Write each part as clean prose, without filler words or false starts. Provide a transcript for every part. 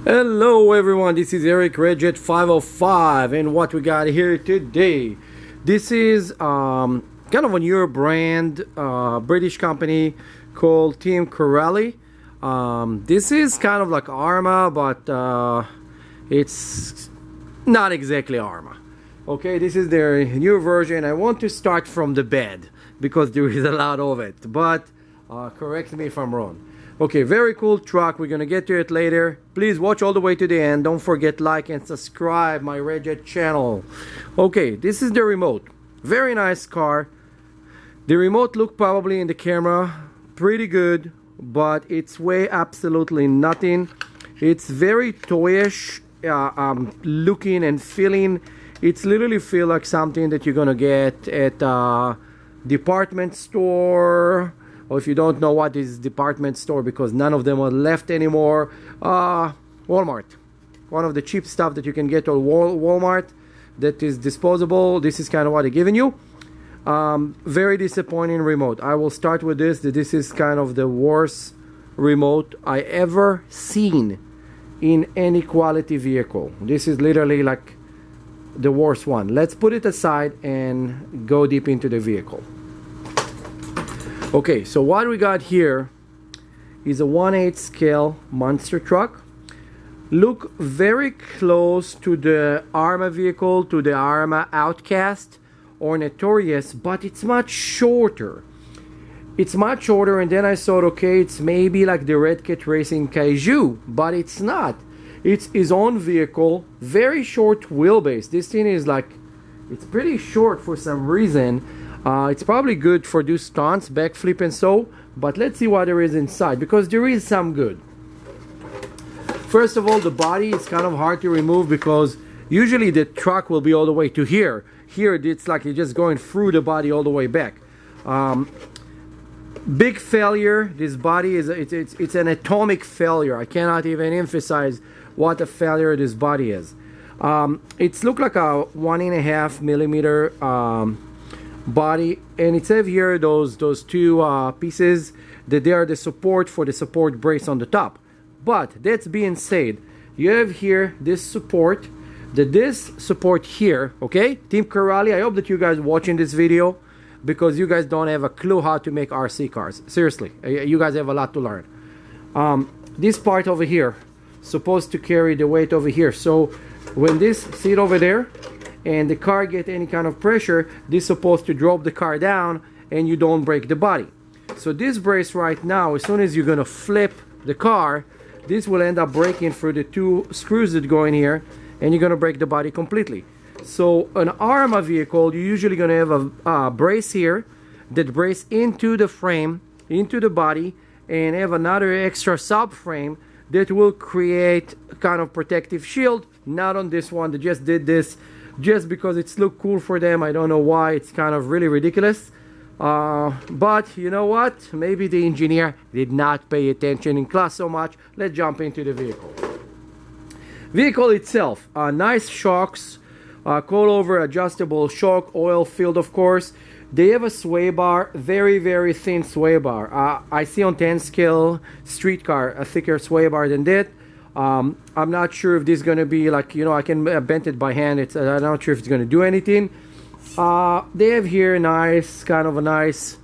Hello everyone, this is Eric Redjet 505, and what we got here today, this is kind of a newer brand, British company called Team Corelli. This is kind of like Arma, but it's not exactly Arma. Okay, this is their new version. I want to start from the bed because there is a lot of it, but correct me if I'm wrong. Okay, very cool truck. We're gonna get to it later. Please watch all the way to the end. Don't forget like and subscribe my Redjet channel. Okay, this is the remote. Very nice car. The remote look probably in the camera pretty good, but it's way absolutely nothing. It's very toyish looking and feeling. It's literally feel like something that you're gonna get at a department store. Or if you don't know what is department store, because none of them are left anymore, Walmart. One of the cheap stuff that you can get at Walmart that is disposable. This is kind of what they're giving you. Very disappointing remote. I will start with this. This is kind of the worst remote I ever seen in any quality vehicle. This is literally like the worst one. Let's put it aside and go deep into the vehicle. Okay, so what we got here is a 1/8 scale monster truck. Look very close to the Arma vehicle, to the Arma Outcast or Notorious, but it's much shorter. It's much shorter, and then I thought, okay, it's maybe like the Red Cat Racing Kaiju, but it's not. It's his own vehicle, very short wheelbase. This thing is like, it's pretty short for some reason. It's probably good for do stunts, backflip and so, but let's see what there is inside, because there is some good. First of all, the body is kind of hard to remove because usually the truck will be all the way to here. Here it's like you're just going through the body all the way back. Big failure. This body is it's an atomic failure. I cannot even emphasize what a failure this body is. It's look like a 1.5 millimeter body, and it says here those two pieces that they are the support for the support brace on the top. But that's being said, you have here this support, this support here. Okay, Team Corelli, I hope that you guys watching this video, because you guys don't have a clue how to make RC cars. Seriously, you guys have a lot to learn. This part over here supposed to carry the weight over here, so when this seat over there and the car get any kind of pressure, this is supposed to drop the car down and you don't break the body. So this brace right now, as soon as you're gonna flip the car, this will end up breaking through the two screws that go in here, and you're gonna break the body completely. So an Arma vehicle, you're usually gonna have a brace here that brace into the frame, into the body, and have another extra subframe that will create kind of protective shield. Not on this one. They just did this just because it's look cool for them. I don't know why. It's kind of really ridiculous, but you know what, maybe the engineer did not pay attention in class so much. Let's jump into the vehicle itself. Nice shocks, coilover adjustable shock, oil filled, of course. They have a sway bar, very thin sway bar. I see on 10 scale street car a thicker sway bar than that. I'm not sure if this is going to be like, you know, I can bend it by hand. I'm not sure if it's going to do anything. They have here nice, kind of a nice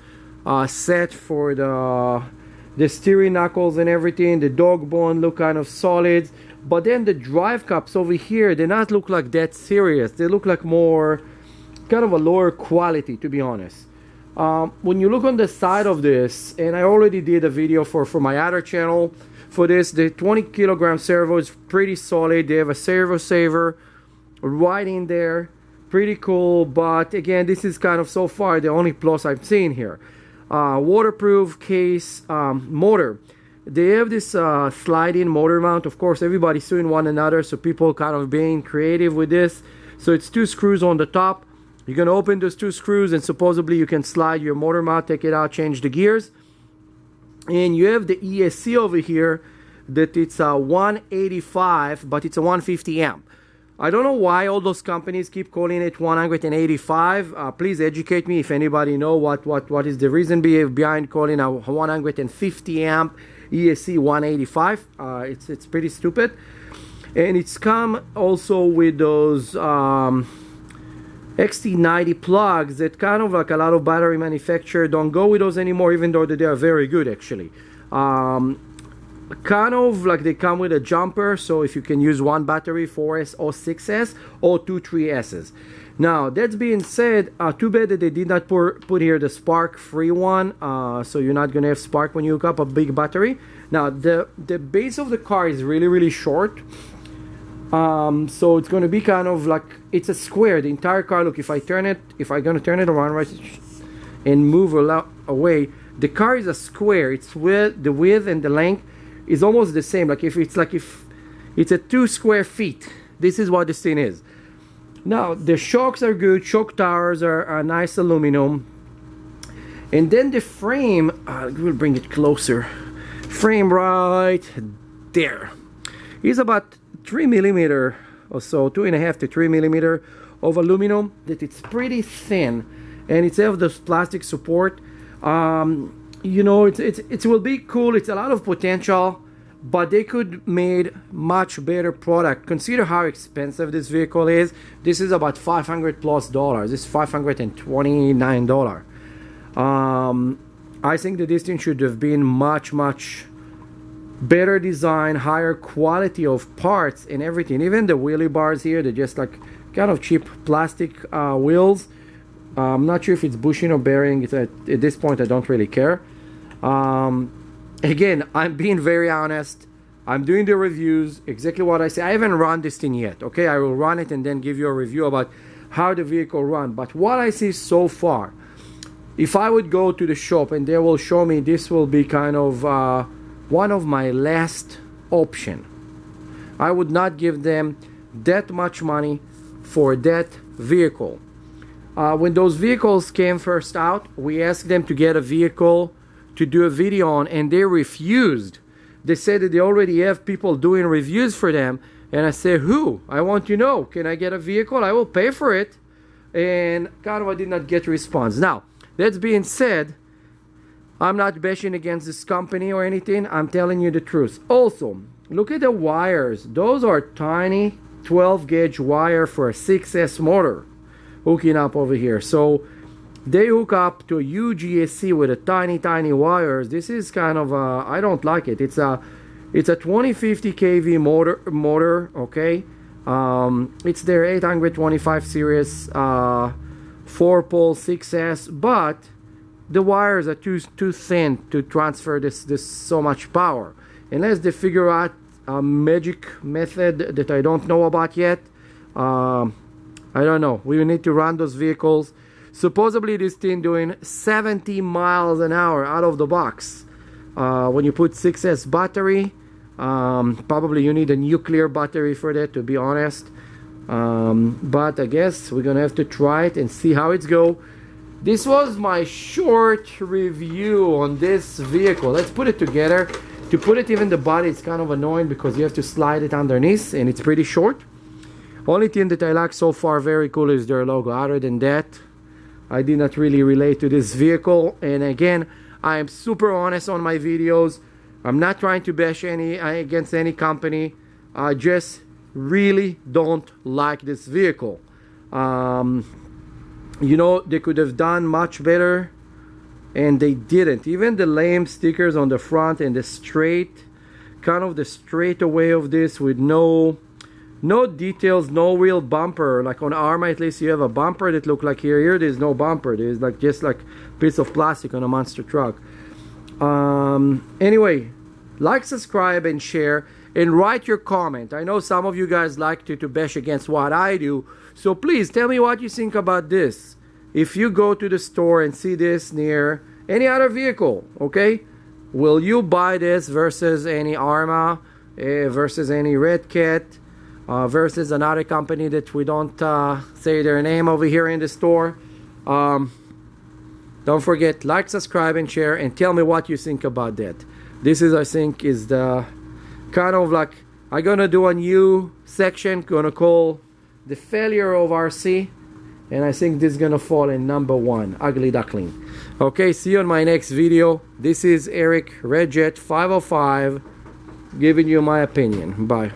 set for the steering knuckles and everything. The dog bone look kind of solid, but then the drive cups over here, they not look like that serious. They look like more kind of a lower quality, to be honest. When you look on the side of this, and I already did a video for my other channel for this, the 20 kilogram servo is pretty solid. They have a servo saver right in there, pretty cool. But again, this is kind of so far the only plus I've seen here. Waterproof case, motor. They have this slide-in motor mount. Of course, everybody's suing one another, so people kind of being creative with this. So it's two screws on the top. You're gonna open those two screws, and supposedly you can slide your motor mount, take it out, change the gears. And you have the ESC over here that it's a 185, but it's a 150 amp. I don't know why all those companies keep calling it 185. Please educate me if anybody know what is the reason behind calling a 150 amp ESC 185. It's pretty stupid. And it's come also with those XT90 plugs that kind of like a lot of battery manufacturers don't go with those anymore, even though they are very good actually. Kind of like they come with a jumper, so if you can use one battery, 4S or 6S or 2 3Ss. Now that's being said, too bad that they did not put here the spark free one, so you're not gonna have spark when you hook up a big battery. Now the base of the car is really short. So it's going to be kind of like, it's a square, the entire car. Look, if I'm going to turn it around right and move away, the car is a square. It's the width and the length is almost the same. Like if it's a 2 square feet, this is what this thing is. Now the shocks are good. Shock towers are nice aluminum, and then the frame, we'll bring it closer. Frame right there is about 3 millimeter or so, 2.5 to 3 millimeter of aluminum, that it's pretty thin, and it's have this plastic support. You know, it will be cool. It's a lot of potential, but they could made much better product. Consider how expensive this vehicle is. This is about $500 plus. This is $529. I think that this thing should have been much better design, higher quality of parts and everything. Even the wheelie bars here, they're just like kind of cheap plastic wheels. I'm not sure if it's bushing or bearing. At this point I don't really care. Again, I'm being very honest. I'm doing the reviews exactly what I say. I haven't run this thing yet, okay? I will run it and then give you a review about how the vehicle run. But what I see so far, if I would go to the shop and they will show me, this will be kind of one of my last option. I would not give them that much money for that vehicle. When those vehicles came first out, we asked them to get a vehicle to do a video on, and they refused. They said that they already have people doing reviews for them, and I said, who? I want to know. Can I get a vehicle? I will pay for it. And kind of I did not get a response. Now, that being said, I'm not bashing against this company or anything. I'm telling you the truth. Also, look at the wires. Those are tiny 12 gauge wire for a 6S motor hooking up over here. So they hook up to a huge ESC with a tiny wires. This is kind of I don't like it. It's a 2050 kV motor, okay? It's their 825 series 4-pole 6S, but the wires are too thin to transfer this so much power. Unless they figure out a magic method that I don't know about yet. I don't know. We need to run those vehicles. Supposedly this thing doing 70 miles an hour out of the box. When you put 6S battery, probably you need a nuclear battery for that, to be honest. But I guess we're gonna have to try it and see how it's go. This was my short review on this vehicle. Let's put it together. To put it even the body, it's kind of annoying because you have to slide it underneath and it's pretty short. Only thing that I like so far very cool is their logo. Other than that, I did not really relate to this vehicle. And again, I am super honest on my videos. I'm not trying to bash against any company. I just really don't like this vehicle. You know, they could have done much better, and they didn't. Even the lame stickers on the front and the straight, kind of the straight away of this with no details, no real bumper. Like on Arma, at least you have a bumper that look like here. Here there's no bumper. There's like just like a piece of plastic on a monster truck. Anyway, like, subscribe, and share, and write your comment. I know some of you guys like to bash against what I do, so please tell me what you think about this. If you go to the store and see this near any other vehicle, okay, will you buy this versus any Arma, versus any Red Cat, versus another company that we don't say their name over here in the store? Don't forget, like, subscribe, and share, and tell me what you think about that. This is, I think, is the kind of like, I'm gonna do a new section, gonna call the failure of RC, and I think this is gonna fall in number 1, Ugly Duckling. Okay, see you on my next video. This is Eric, Redjet 505, giving you my opinion. Bye.